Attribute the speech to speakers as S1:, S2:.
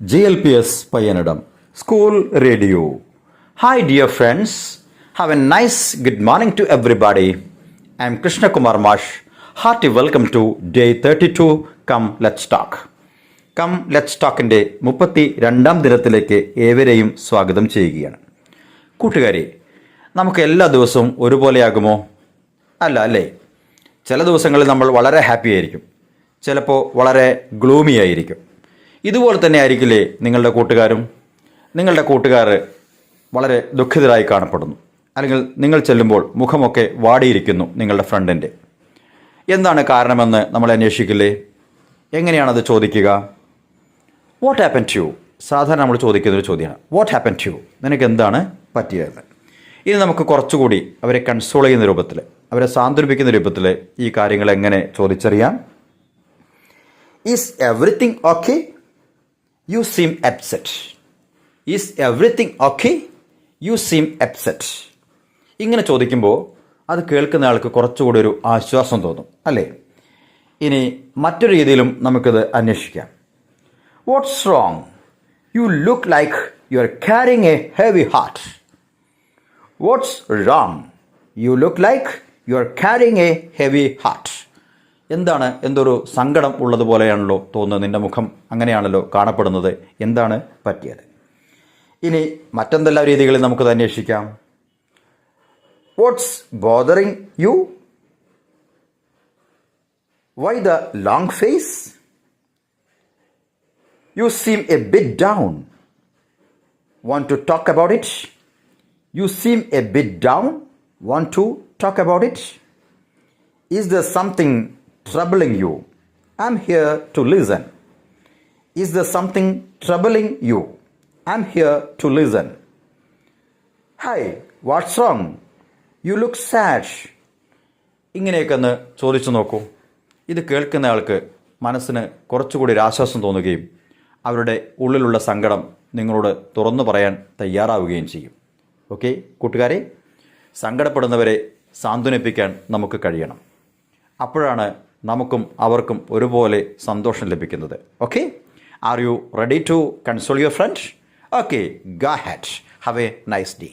S1: GLPS Payanadam School Radio. Hi dear friends, have a nice good morning to everybody. I am Krishna Kumar Mash. Hearty welcome to day 32. Come let's talk. Come let's ടോക്കിൻ്റെ 32-ാം ദിനത്തിലേക്ക് ഏവരെയും സ്വാഗതം ചെയ്യുകയാണ്. കൂട്ടുകാരെ, നമുക്ക് എല്ലാ ദിവസവും ഒരുപോലെയാകുമോ? അല്ല അല്ലേ? ചില ദിവസങ്ങളിൽ നമ്മൾ വളരെ ഹാപ്പി ആയിരിക്കും, ചിലപ്പോൾ വളരെ ഗ്ലൂമി ആയിരിക്കും. ഇതുപോലെ തന്നെ ആയിരിക്കില്ലേ നിങ്ങളുടെ കൂട്ടുകാരും? നിങ്ങളുടെ കൂട്ടുകാർ വളരെ ദുഃഖിതരായി കാണപ്പെടുന്നു, അല്ലെങ്കിൽ നിങ്ങൾ ചെല്ലുമ്പോൾ മുഖമൊക്കെ വാടിയിരിക്കുന്നു നിങ്ങളുടെ ഫ്രണ്ടിൻ്റെ. എന്താണ് കാരണമെന്ന് നമ്മൾ അന്വേഷിക്കില്ലേ? എങ്ങനെയാണത് ചോദിക്കുക? What happen to you? സാധാരണ നമ്മൾ ചോദിക്കുന്നൊരു ചോദ്യമാണ്, വാട്ട് ഹാപ്പൻ ടു യു? നിനക്ക് എന്താണ് പറ്റിയത്? ഇനി നമുക്ക് കുറച്ചുകൂടി അവരെ കൺസോൾ ചെയ്യുന്ന രൂപത്തിൽ, അവരെ സാന്ത്വനിപ്പിക്കുന്ന രൂപത്തിൽ ഈ കാര്യങ്ങൾ എങ്ങനെ ചോദിച്ചറിയാം? Is everything okay? You seem upset. Is everything okay? You seem upset. ഇങ്ങനെ ചോദിക്കുമ്പോൾ അത് കേൾക്കുന്ന ആൾക്ക് കുറച്ചുകൂടി ഒരു ആശ്വാസം തോന്നും, അല്ലേ? ഇനി മറ്റൊരു രീതിയിലും നമുക്കിത് അന്വേഷിക്കാം. What's wrong? You look like you are carrying A heavy heart. What's wrong? You look like you are carrying A heavy heart. എന്താണ്? എന്തൊരു സങ്കടം ഉള്ളതുപോലെയാണല്ലോ തോന്നുന്നത്, നിന്റെ മുഖം അങ്ങനെയാണല്ലോ കാണപ്പെടുന്നത്. എന്താണ് പറ്റിയത്? ഇനി മറ്റെന്തെല്ലാം രീതികളിൽ നമുക്കത് അന്വേഷിക്കാം. What's bothering you? Why the long face? You seem a bit down. Want to talk about it? You seem a bit down. Want to talk about it? Is there something troubling you? I'm here to listen. Is there something troubling you? I'm here to listen. Hi, what's wrong? You look sad. ഇങ്ങനെയൊക്കെ ഒന്ന് ചോദിച്ചു നോക്കൂ. ഇത് കേൾക്കുന്ന ആൾക്ക് മനസ്സിന് കുറച്ചുകൂടി ഒരു ആശ്വാസം തോന്നുകയും അവരുടെ ഉള്ളിലുള്ള സങ്കടം നിങ്ങളോട് തുറന്നു പറയാൻ തയ്യാറാവുകയും ചെയ്യും. ഓക്കെ കൂട്ടുകാരെ, സങ്കടപ്പെടുന്നവരെ സാന്ത്വനിപ്പിക്കാൻ നമുക്ക് കഴിയണം. അപ്പോഴാണ് നമുക്കും അവർക്കും ഒരുപോലെ സന്തോഷം ലഭിക്കുന്നത്. Okay, are you ready to console your friend? Okay, go ahead. Have a nice day.